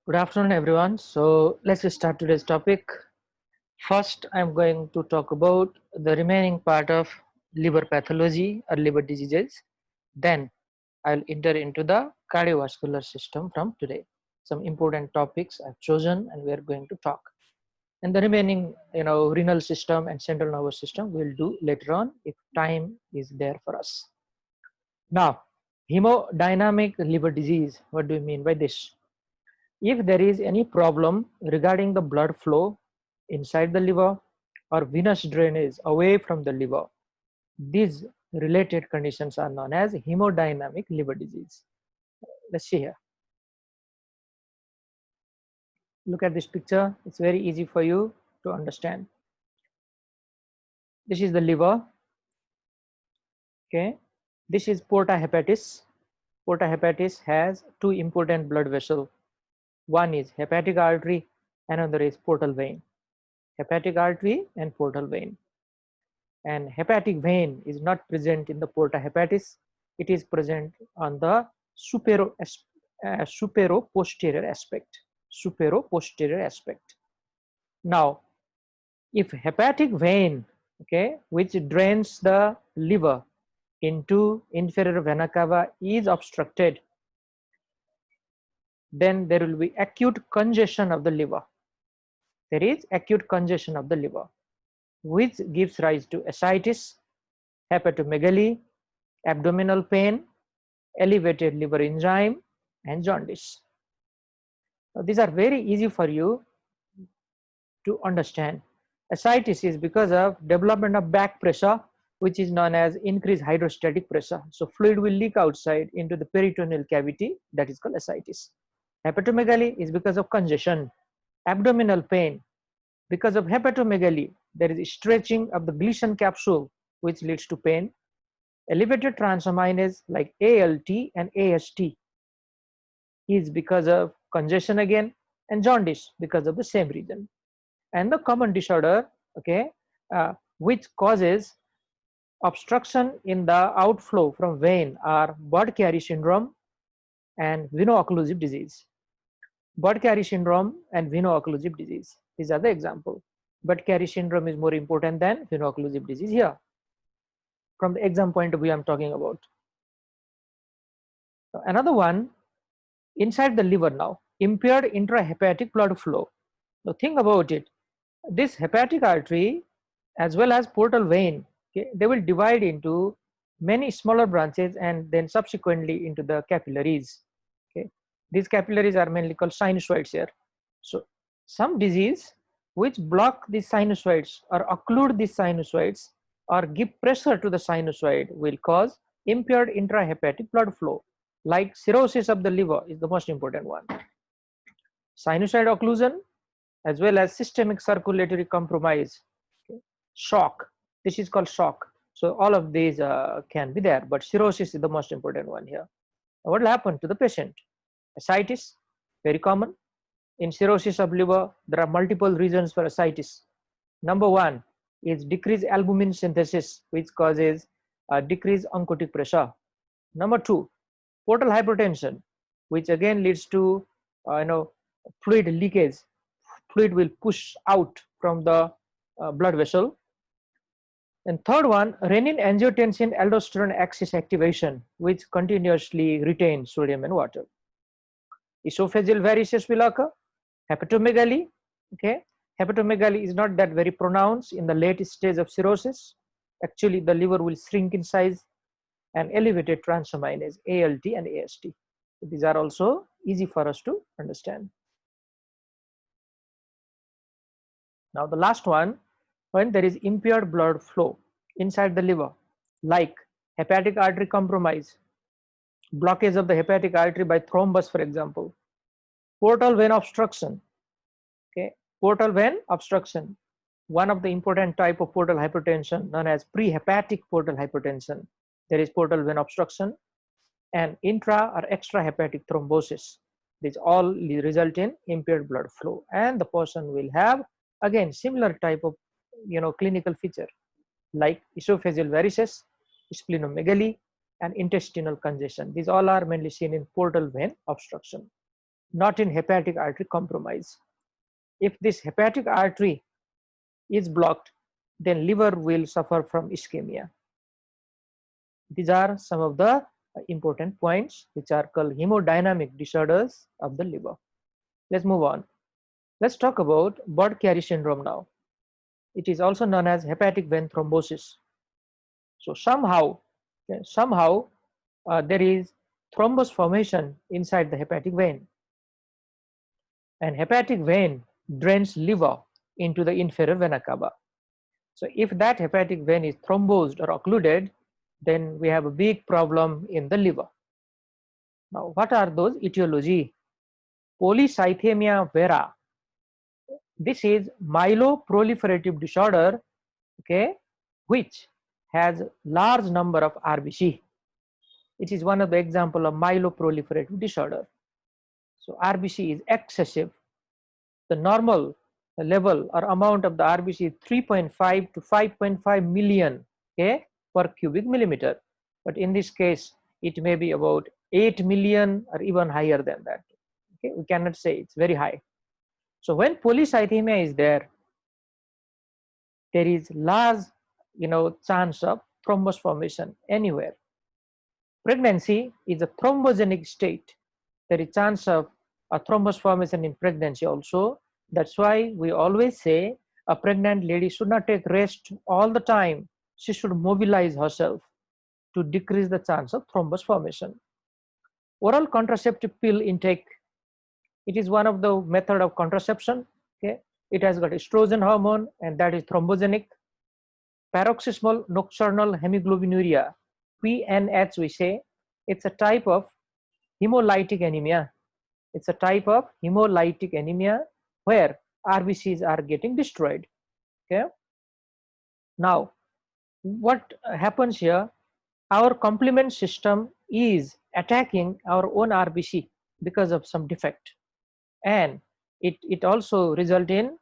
Good afternoon, everyone. So let's just start today's topic. First, I'm going to talk about the remaining part of liver pathology or liver diseases. Then I'll enter into the cardiovascular system from today. Some important topics I've chosen and we're going to talk. And the remaining, renal system and central nervous system we'll do later on if time is there for us. Now, hemodynamic liver disease. What do we mean by this? If there is any problem regarding the blood flow inside the liver or venous drainage away from the liver, these related conditions are known as hemodynamic liver disease. Let's see here. Look at this picture. It's very easy for you to understand. This is the liver. Okay. This is porta hepatis. Porta hepatis has two important blood vessels. One is hepatic artery, another is portal vein. Hepatic artery and portal vein. And hepatic vein is not present in the porta hepatis. It is present on the supero-posterior aspect. Supero-posterior aspect. Now, if hepatic vein, okay, which drains the liver into inferior vena cava is obstructed, then there will be acute congestion of the liver. There is acute congestion of the liver, which gives rise to ascites, hepatomegaly, abdominal pain, elevated liver enzyme, and jaundice. Now, these are very easy for you to understand. Ascites is because of development of back pressure, which is known as increased hydrostatic pressure. So fluid will leak outside into the peritoneal cavity, that is called ascites. Hepatomegaly is because of congestion. Abdominal pain, because of hepatomegaly, there is stretching of the Gleason capsule, which leads to pain. Elevated transaminase like ALT and AST is because of congestion again, and jaundice because of the same reason. And the common disorder, okay, which causes obstruction in the outflow from vein are Budd-Chiari syndrome and veno-occlusive disease. Budd-Chiari syndrome and veno-occlusive disease. These are the example. Budd-Chiari syndrome is more important than veno-occlusive disease here. From the exam point of view, I'm talking about. Another one, inside the liver now, impaired intrahepatic blood flow. Now think about it. This hepatic artery as well as portal vein, okay, they will divide into many smaller branches and then subsequently into the capillaries. Okay. These capillaries are mainly called sinusoids here. So some disease which block these sinusoids or occlude these sinusoids or give pressure to the sinusoid will cause impaired intrahepatic blood flow. Like cirrhosis of the liver is the most important one. Sinusoid occlusion as well as systemic circulatory compromise. Okay. Shock, this is called shock. So all of these can be there, but cirrhosis is the most important one here. Now, what will happen to the patient? Ascites, very common. In cirrhosis of liver, there are multiple reasons for ascites. Number one is decreased albumin synthesis, which causes decreased oncotic pressure. Number two, portal hypertension, which again leads to fluid leakage. Fluid will push out from the blood vessel. And third one, renin-angiotensin aldosterone axis activation, which continuously retains sodium and water. Esophageal varices will occur. Hepatomegaly, okay. Hepatomegaly is not that very pronounced in the late stage of cirrhosis. Actually, the liver will shrink in size, and elevated transaminase, ALT and AST. So these are also easy for us to understand. Now the last one, when there is impaired blood flow inside the liver, like hepatic artery compromise, blockage of the hepatic artery by thrombus, for example, portal vein obstruction, okay, portal vein obstruction, one of the important type of portal hypertension known as prehepatic portal hypertension. There is portal vein obstruction and intra or extrahepatic thrombosis. These all result in impaired blood flow, and the person will have again similar type of clinical feature like esophageal varices, splenomegaly, and intestinal congestion. These all are mainly seen in portal vein obstruction. not in hepatic artery compromise. If this hepatic artery is blocked, then liver will suffer from ischemia. These are some of the important points which are called hemodynamic disorders of the liver. Let's move on. Let's talk about Budd-Chiari syndrome now. It is also known as hepatic vein thrombosis. So somehow there is thrombus formation inside the hepatic vein, and hepatic vein drains liver into the inferior vena cava. So if that hepatic vein is thrombosed or occluded, then we have a big problem in the liver. Now, what are those etiology? Polycythemia vera. This is myeloproliferative disorder, okay, which has large number of RBC. It is one of the example of myeloproliferative disorder. So RBC is excessive. The normal level or amount of the RBC is 3.5 to 5.5 million, okay, per cubic millimeter. But in this case, it may be about 8 million or even higher than that. Okay, we cannot say it's very high. So when polycythemia is there is large, chance of thrombus formation anywhere. Pregnancy is a thrombogenic state. There is chance of a thrombus formation in pregnancy also. That's why we always say a pregnant lady should not take rest all the time. She should mobilize herself to decrease the chance of thrombus formation. Oral contraceptive pill intake, it is one of the method of contraception. Okay, it has got estrogen hormone and that is thrombogenic. Paroxysmal nocturnal hemoglobinuria, PNH we say, it's a type of hemolytic anemia. It's a type of hemolytic anemia where RBCs are getting destroyed. Okay. Now, what happens here? Our complement system is attacking our own RBC because of some defect, and it also result in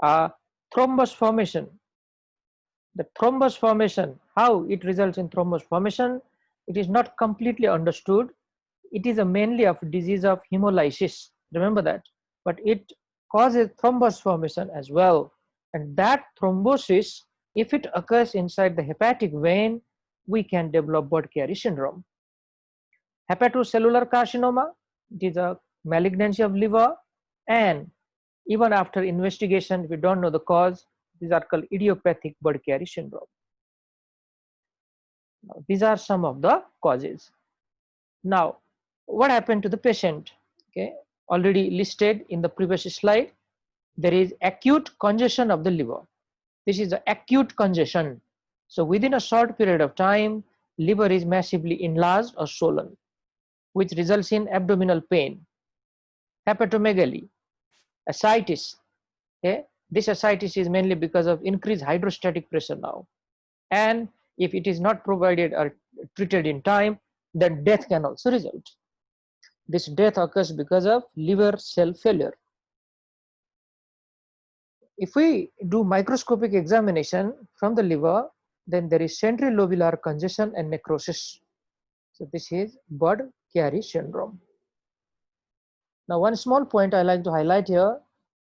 thrombus formation. The thrombus formation, how it results in thrombus formation, it is not completely understood. It is a mainly of disease of hemolysis, remember that, but it causes thrombus formation as well. And that thrombosis, if it occurs inside the hepatic vein, we can develop Budd-Chiari syndrome. Hepatocellular carcinoma, it is a malignancy of liver, and even after investigation, we don't know the cause. These are called idiopathic Budd-Chiari syndrome. Now, these are some of the causes. Now, what happened to the patient? Okay, already listed in the previous slide. There is acute congestion of the liver. This is the acute congestion. So within a short period of time, liver is massively enlarged or swollen, which results in abdominal pain, hepatomegaly, ascites. Okay, this ascites is mainly because of increased hydrostatic pressure now. And if it is not provided or treated in time, then death can also result. This death occurs because of liver cell failure. If we do microscopic examination from the liver, then there is centrilobular congestion and necrosis. So this is Budd-Chiari syndrome. Now, one small point I like to highlight here,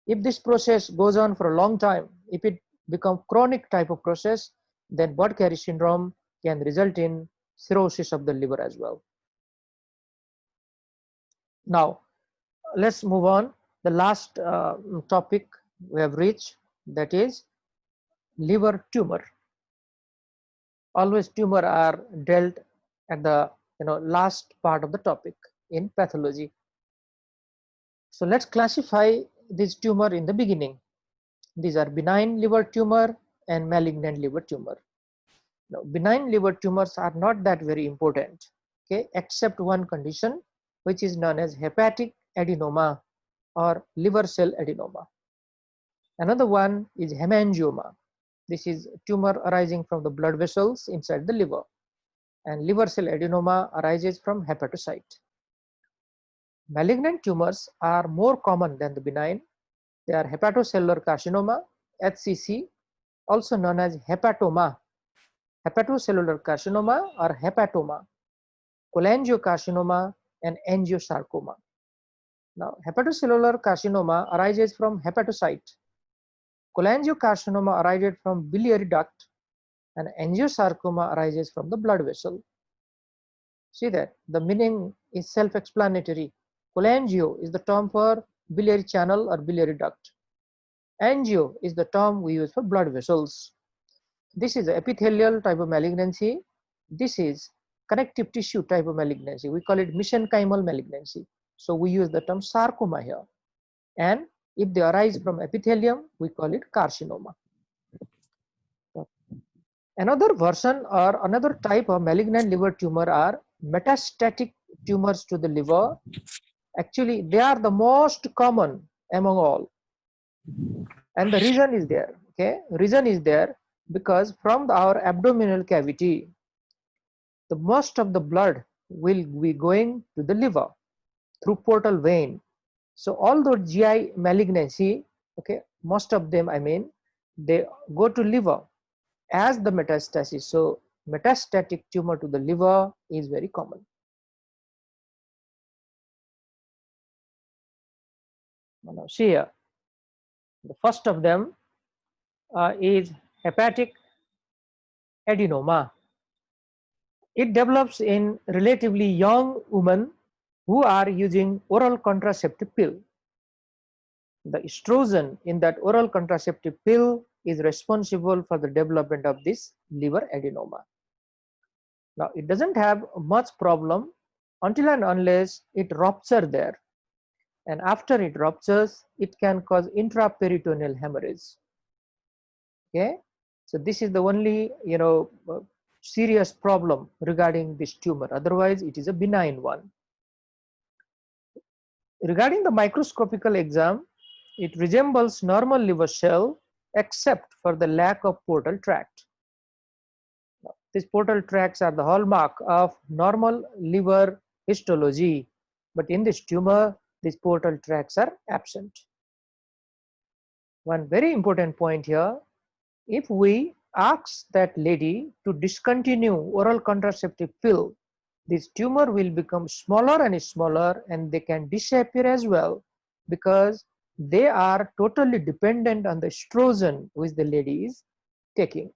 if this process goes on for a long time, if it becomes chronic type of process, then Budd-Chiari syndrome can result in cirrhosis of the liver as well. Now, let's move on. The last topic we have reached, that is liver tumor. Always tumor are dealt at the last part of the topic in pathology. So let's classify this tumor in the beginning. These are benign liver tumor and malignant liver tumor. Now, benign liver tumors are not that very important, okay, except one condition, which is known as hepatic adenoma or liver cell adenoma. Another one is hemangioma. This is tumor arising from the blood vessels inside the liver, and liver cell adenoma arises from hepatocyte. Malignant tumors are more common than the benign. They are hepatocellular carcinoma, HCC, also known as hepatoma, hepatocellular carcinoma or hepatoma, cholangiocarcinoma, and angiosarcoma. Now, hepatocellular carcinoma arises from hepatocyte. Cholangiocarcinoma arises from biliary duct, and angiosarcoma arises from the blood vessel. See that the meaning is self-explanatory. Cholangio is the term for biliary channel or biliary duct. Angio is the term we use for blood vessels. This is epithelial type of malignancy. This is connective tissue type of malignancy. We call it mesenchymal malignancy. So we use the term sarcoma here. And if they arise from epithelium, we call it carcinoma. Another version or another type of malignant liver tumor are metastatic tumors to the liver. Actually, they are the most common among all. And the reason is there. Okay, reason is there because from our abdominal cavity, the most of the blood will be going to the liver through portal vein. So all the GI malignancy, okay, most of them, I mean, they go to liver as the metastasis. So metastatic tumor to the liver is very common. Now see here, the first of them is hepatic adenoma. It develops in relatively young women who are using oral contraceptive pill. The estrogen in that oral contraceptive pill is responsible for the development of this liver adenoma. Now, it doesn't have much problem until and unless it ruptures there. And after it ruptures, it can cause intraperitoneal hemorrhage. Okay, so this is the only serious problem regarding this tumor. Otherwise, it is a benign one. Regarding the microscopical exam, it resembles normal liver cell except for the lack of portal tract. These portal tracts are the hallmark of normal liver histology, but in this tumor, these portal tracts are absent. One very important point here, if we ask that lady to discontinue oral contraceptive pill, this tumor will become smaller and smaller, and they can disappear as well because they are totally dependent on the estrogen which the lady is taking.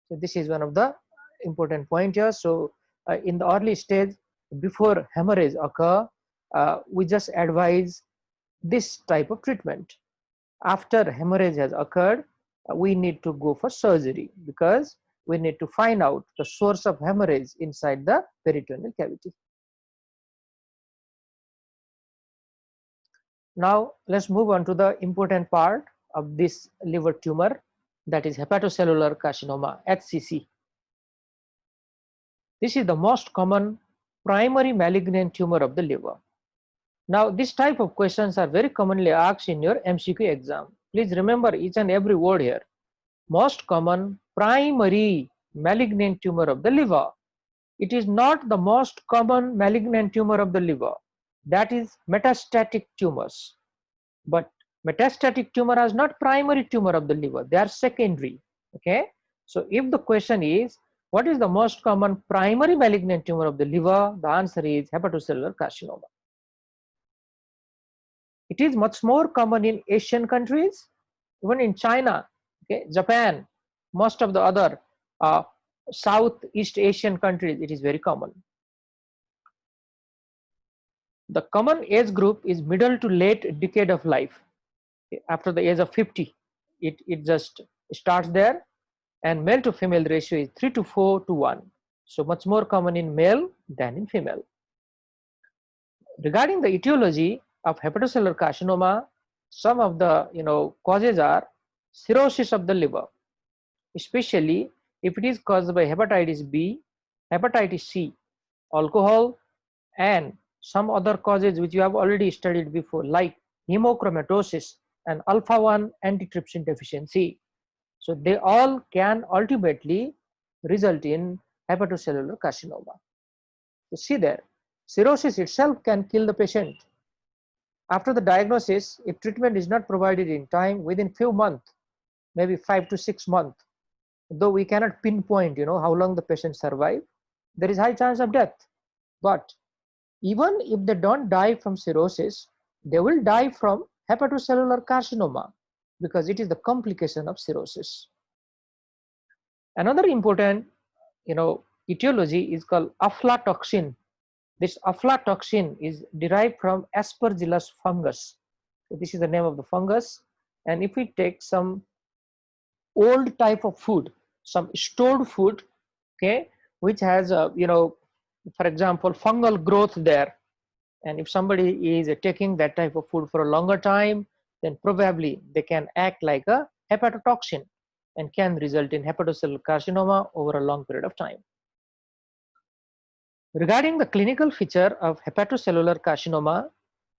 So this is one of the important point here. So in the early stage, before hemorrhage occur, we just advise this type of treatment. After hemorrhage has occurred, we need to go for surgery because we need to find out the source of hemorrhage inside the peritoneal cavity. Now let's move on to the important part of this liver tumor, that is hepatocellular carcinoma, HCC. This is the most common primary malignant tumor of the liver. Now, this type of questions are very commonly asked in your MCQ exam. Please remember each and every word here. Most common primary malignant tumor of the liver. It is not the most common malignant tumor of the liver. That is metastatic tumors. But metastatic tumor is not primary tumor of the liver. They are secondary. Okay. So if the question is, what is the most common primary malignant tumor of the liver? The answer is hepatocellular carcinoma. It is much more common in Asian countries, even in China, okay, Japan, most of the other Southeast Asian countries, it is very common. The common age group is middle to late decade of life. After the age of 50, it just starts there, and male to female ratio is 3 to 4 to 1. So much more common in male than in female. Regarding the etiology of hepatocellular carcinoma, some of the causes are cirrhosis of the liver, especially if it is caused by hepatitis B, hepatitis C, alcohol, and some other causes which you have already studied before, like hemochromatosis and alpha-1 antitrypsin deficiency. So they all can ultimately result in hepatocellular carcinoma. So see there, cirrhosis itself can kill the patient. After the diagnosis, if treatment is not provided in time, within few months, maybe 5 to 6 months, though we cannot pinpoint how long the patient survive, there is high chance of death. But even if they don't die from cirrhosis, they will die from hepatocellular carcinoma because it is the complication of cirrhosis. Another important, etiology is called aflatoxin. This aflatoxin is derived from Aspergillus fungus. So this is the name of the fungus. And if we take some old type of food, some stored food, okay, which has, for example, fungal growth there, and if somebody is taking that type of food for a longer time, then probably they can act like a hepatotoxin and can result in hepatocellular carcinoma over a long period of time. Regarding the clinical feature of hepatocellular carcinoma,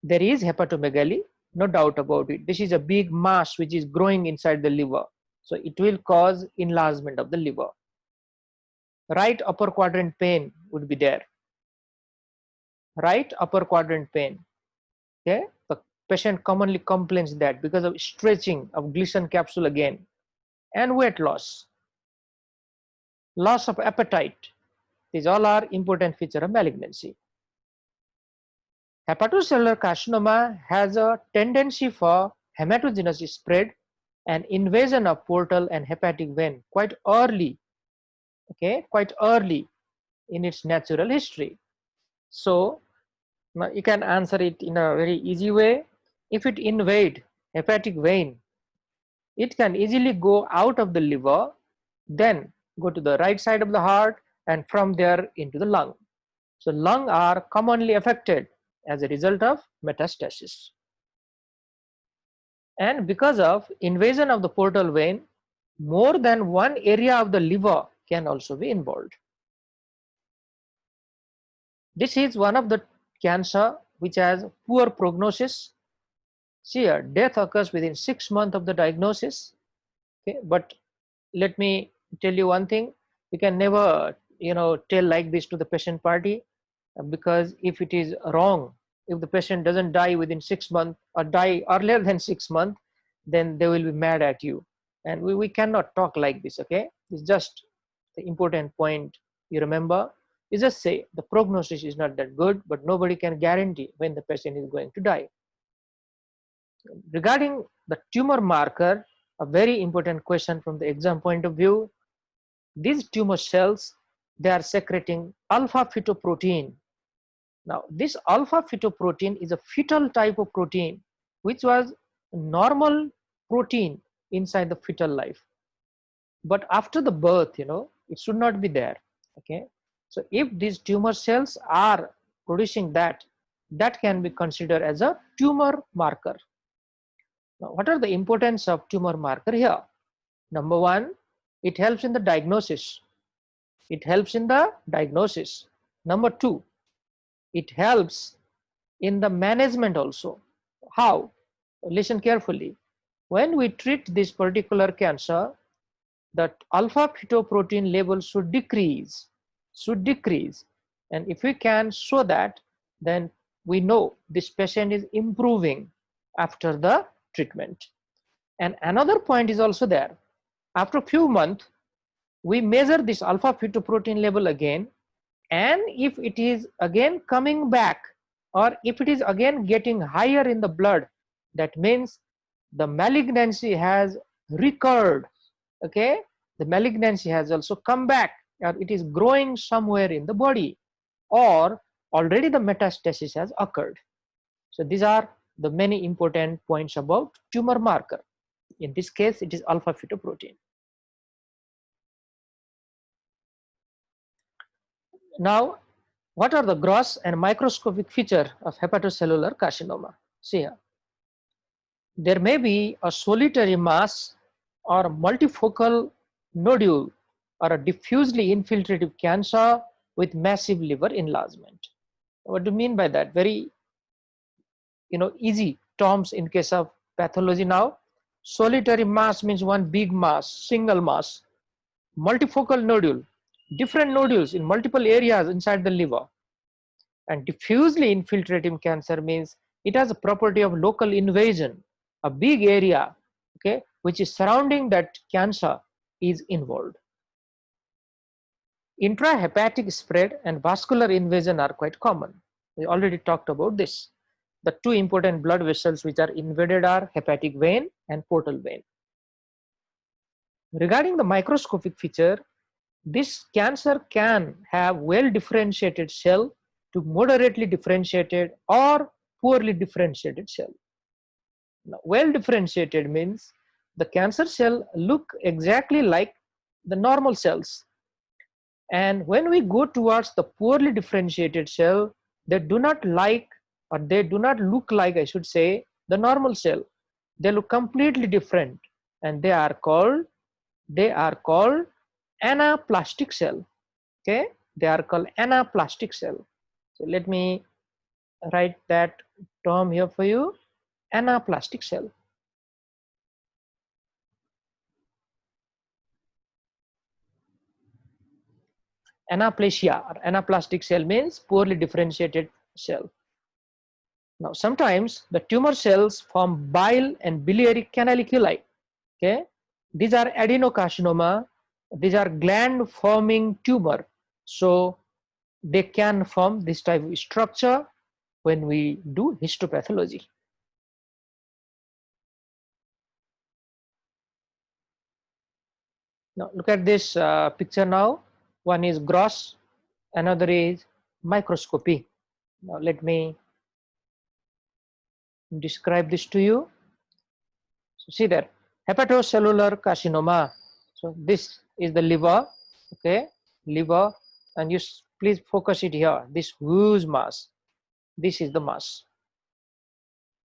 there is hepatomegaly, no doubt about it. This is a big mass which is growing inside the liver. So it will cause enlargement of the liver. Right upper quadrant pain would be there. Right upper quadrant pain. Okay, the patient commonly complains that because of stretching of glycan capsule again, and weight loss, loss of appetite. These all are important features of malignancy. Hepatocellular carcinoma has a tendency for hematogenous spread and invasion of portal and hepatic vein quite early, quite early in its natural history. So now you can answer it in a very easy way. If it invade hepatic vein, it can easily go out of the liver, then go to the right side of the heart, and from there into the lung. So lung are commonly affected as a result of metastasis. And because of invasion of the portal vein, more than one area of the liver can also be involved. This is one of the cancer which has poor prognosis. See here, death occurs within 6 months of the diagnosis. Okay, but let me tell you one thing: you can never, tell like this to the patient party, because if it is wrong, if the patient doesn't die within 6 months or die earlier than 6 months, then they will be mad at you, and we cannot talk like this. Okay, it's just the important point you remember. You just say the prognosis is not that good, but nobody can guarantee when the patient is going to die. Regarding the tumor marker, a very important question from the exam point of view: these tumor cells, they are secreting alpha fetoprotein. Now this alpha fetoprotein is a fetal type of protein which was normal protein inside the fetal life, but after the birth, it should not be there. Okay, so if these tumor cells are producing that, that can be considered as a tumor marker. Now what are the importance of tumor marker here? Number one, it helps in the diagnosis. It helps in the diagnosis. Number two, it helps in the management also. How? Listen carefully. When we treat this particular cancer, that alpha fetoprotein level should decrease, and if we can show that, then we know this patient is improving after the treatment. And another point is also there: after a few months, we measure this alpha fetoprotein level again, and if it is again coming back, or if it is again getting higher in the blood, that means the malignancy has recurred. Okay, the malignancy has also come back, or it is growing somewhere in the body, or already the metastasis has occurred. So these are the many important points about tumor marker. In this case, it is alpha fetoprotein. Now, what are the gross and microscopic features of hepatocellular carcinoma? See here. There may be a solitary mass or a multifocal nodule or a diffusely infiltrative cancer with massive liver enlargement. What do you mean by that? Very, easy terms in case of pathology now. Solitary mass means one big mass, single mass. Multifocal nodule, different nodules in multiple areas inside the liver. And diffusely infiltrating cancer means it has a property of local invasion. A big area, okay, which is surrounding that cancer is involved. Intrahepatic spread and vascular invasion are quite common. We already talked about this. The two important blood vessels which are invaded are hepatic vein and portal vein. Regarding the microscopic feature, this cancer can have well differentiated cell to moderately differentiated or poorly differentiated cell. Now, well differentiated means the cancer cell look exactly like the normal cells, and when we go towards the poorly differentiated cell, they do not like, or they do not look like, I should say, the normal cell. They look completely different, and they are called anaplastic cell. Okay, they are called anaplastic cell. So let me write that term here for you, anaplastic cell. Anaplasia or anaplastic cell means poorly differentiated cell. Now sometimes the tumor cells form bile and biliary canaliculi. Okay, these are adenocarcinoma. These are gland forming tumor, so they can form this type of structure when we do histopathology. Now look at this picture now. One is gross, another is microscopy. Now let me describe this to you. So see there, hepatocellular carcinoma. So this is the liver, okay, liver, and you please focus it here. This huge mass, this is the mass.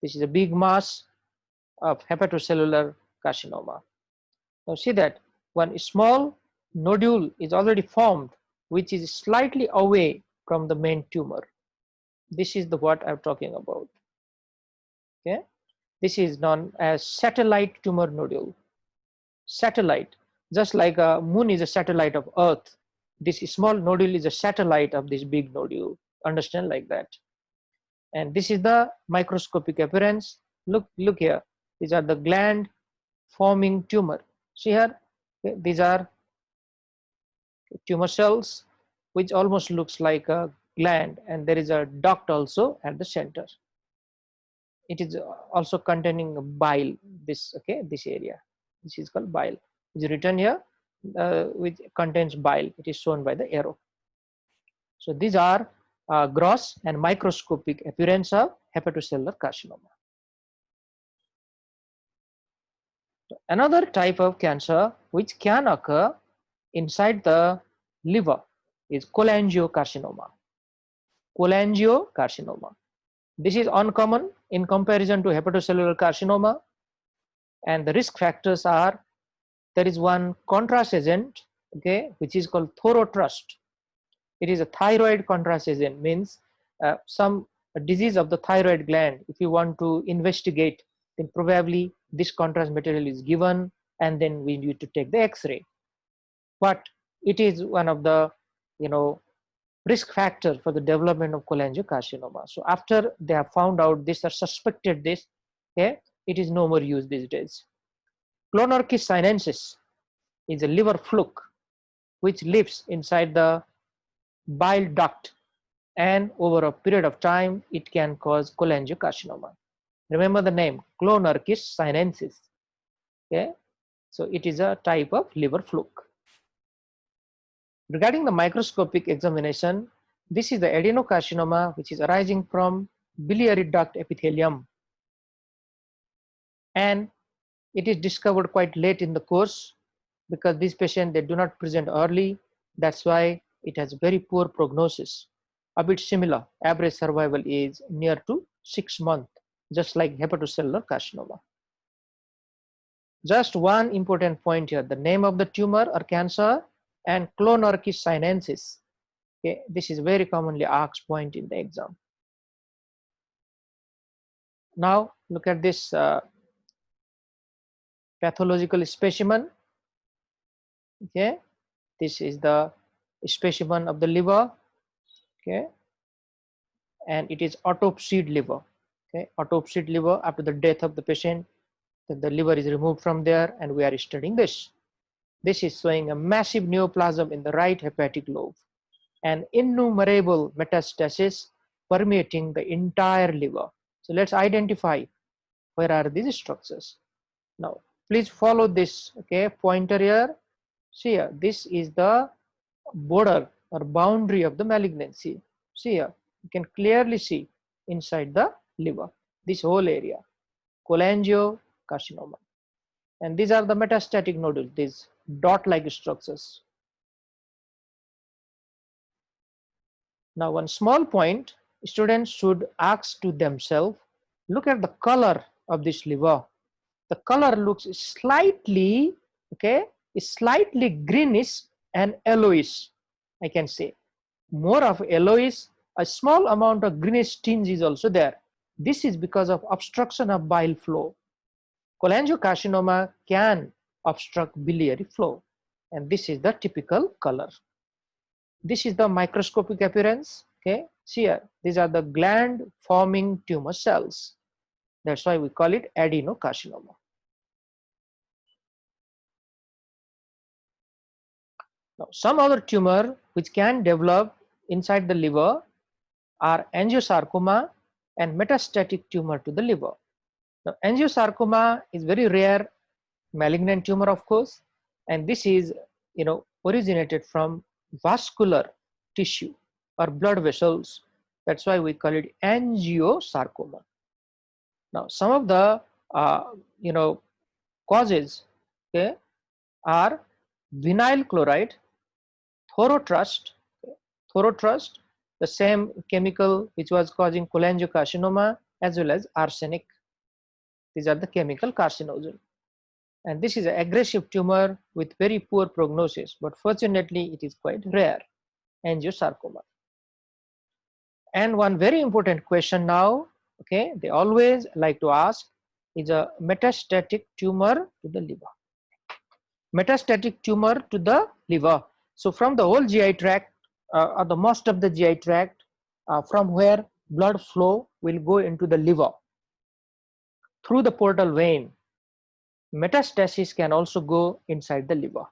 This is a big mass of hepatocellular carcinoma. Now see that one small nodule is already formed, which is slightly away from the main tumor. This is the what I'm talking about. Okay, this is known as satellite tumor nodule. Satellite, just like a moon is a satellite of Earth, this small nodule is a satellite of this big nodule. Understand, like that. And this is the microscopic appearance. Look here. These are the gland forming tumor. See here, okay, these are tumor cells which almost looks like a gland, and there is a duct also at the center. It is also containing bile. This, okay, this area, this is called bile. It is written here, which contains bile. It is shown by the arrow. So these are gross and microscopic appearance of hepatocellular carcinoma. So another type of cancer which can occur inside the liver is cholangiocarcinoma. Cholangiocarcinoma. This is uncommon in comparison to hepatocellular carcinoma, and the risk factors are, there is one contrast agent, okay, which is called thorotrust. It is a thyroid contrast agent, means some disease of the thyroid gland. If you want to investigate, then probably this contrast material is given, and then we need to take the X-ray. But it is one of the, risk factor for the development of cholangiocarcinoma. So after they have found out this or suspected this, okay, it is no more used these days. Clonorchis sinensis is a liver fluke which lives inside the bile duct, and over a period of time it can cause cholangiocarcinoma. Remember the name, Clonorchis sinensis. Okay, so it is a type of liver fluke. Regarding the microscopic examination, this is the adenocarcinoma which is arising from biliary duct epithelium, and it is discovered quite late in the course because these patients, they do not present early. That's why it has very poor prognosis. A bit similar, average survival is near to 6 months, just like hepatocellular carcinoma. Just one important point here, the name of the tumor or cancer and Clonorchis sinensis. Okay, this is very commonly asked point in the exam. Now look at this pathological specimen. Okay, this is the specimen of the liver. Okay, and it is autopsied liver. Okay, autopsied liver, after the death of the patient, the liver is removed from there, and we are studying this. This is showing a massive neoplasm in the right hepatic lobe and innumerable metastases permeating the entire liver. So let's identify where are these structures. Now please follow this, okay, pointer here. See here, this is the border or boundary of the malignancy. See here, you can clearly see inside the liver, this whole area, cholangiocarcinoma. And these are the metastatic nodules, these dot-like structures. Now one small point students should ask to themselves, look at the color of this liver. The color looks slightly, okay, is slightly greenish and yellowish, I can say. More of yellowish, a small amount of greenish tinge is also there. This is because of obstruction of bile flow. Cholangiocarcinoma can obstruct biliary flow, and this is the typical color. This is the microscopic appearance. Okay, see here, these are the gland forming tumor cells. That's why we call it adenocarcinoma. Now some other tumor which can develop inside the liver are angiosarcoma and metastatic tumor to the liver. Now angiosarcoma is very rare malignant tumor, of course, and this is originated from vascular tissue or blood vessels. That's why we call it angiosarcoma. Now some of the causes, okay, are vinyl chloride, thorotrust, the same chemical which was causing cholangiocarcinoma, as well as arsenic. These are the chemical carcinogens. And this is an aggressive tumor with very poor prognosis, but fortunately it is quite rare, angiosarcoma. And one very important question now, okay, they always like to ask, is a metastatic tumor to the liver. Metastatic tumor to the liver. So from the whole GI tract, or the most of the GI tract, from where blood flow will go into the liver through the portal vein, metastasis can also go inside the liver.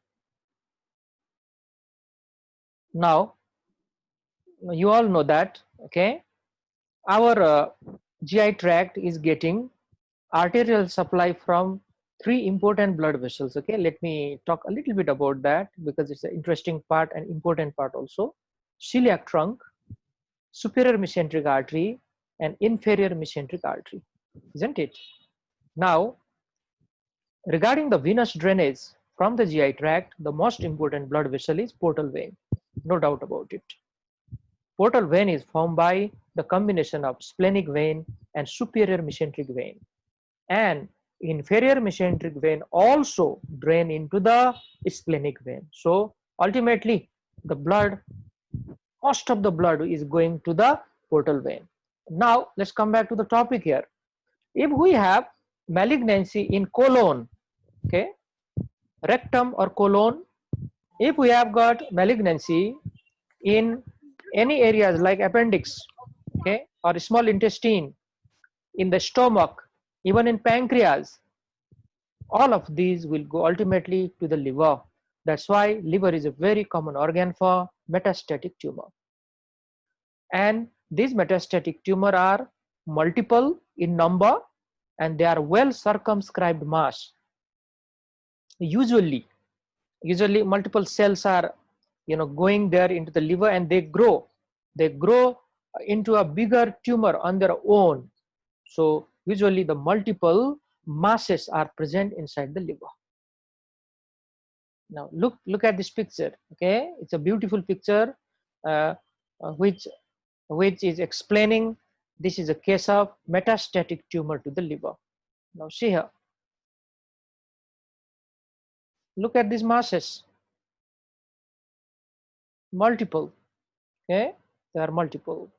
Now you all know that, okay, our GI tract is getting arterial supply from 3 important blood vessels. Okay, let me talk a little bit about that because it's an interesting part and important part also. Celiac trunk, superior mesenteric artery, and inferior mesenteric artery, isn't it? Now regarding the venous drainage from the GI tract, the most important blood vessel is portal vein, no doubt about it. Portal vein is formed by the combination of splenic vein and superior mesenteric vein, and inferior mesenteric vein also drain into the splenic vein. So ultimately the blood, most of the blood is going to the portal vein. Now let's come back to the topic here. If we have malignancy in colon, okay, rectum or colon, if we have got malignancy in any areas like appendix, okay, or small intestine, in the stomach, even in pancreas, all of these will go ultimately to the liver. That's why liver is a very common organ for metastatic tumor. And these metastatic tumor are multiple in number, and they are well circumscribed mass. Usually multiple cells are going there into the liver, and they grow into a bigger tumor on their own. So usually the multiple masses are present inside the liver. Now look at this picture. Okay, it's a beautiful picture which is explaining this is a case of metastatic tumor to the liver. Now see here, look at these masses, multiple. Okay, they are multiple.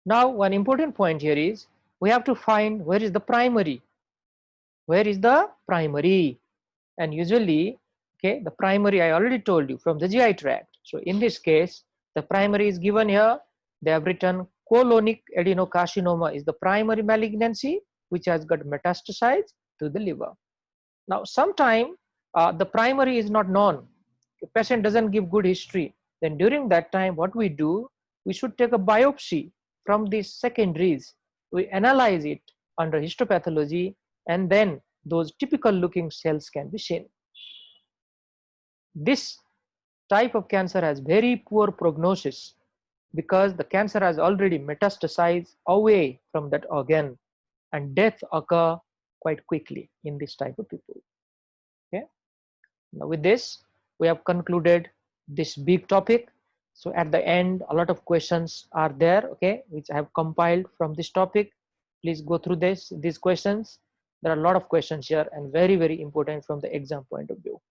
Now one important point here is we have to find where is the primary. Where is the primary? And usually, okay, the primary I already told you, from the GI tract. So in this case, the primary is given here. They have written colonic adenocarcinoma is the primary malignancy which has got metastasized to the liver. Now sometime the primary is not known. The patient doesn't give good history. Then during that time, what we do, we should take a biopsy from these secondaries we analyze it under histopathology, and then those typical looking cells can be seen. This type of cancer has very poor prognosis because the cancer has already metastasized away from that organ, and death occur quite quickly in this type of people. Okay, now with this we have concluded this big topic. So at the end, a lot of questions are there, okay, which I have compiled from this topic. Please go through these questions. There are a lot of questions here and very important from the exam point of view.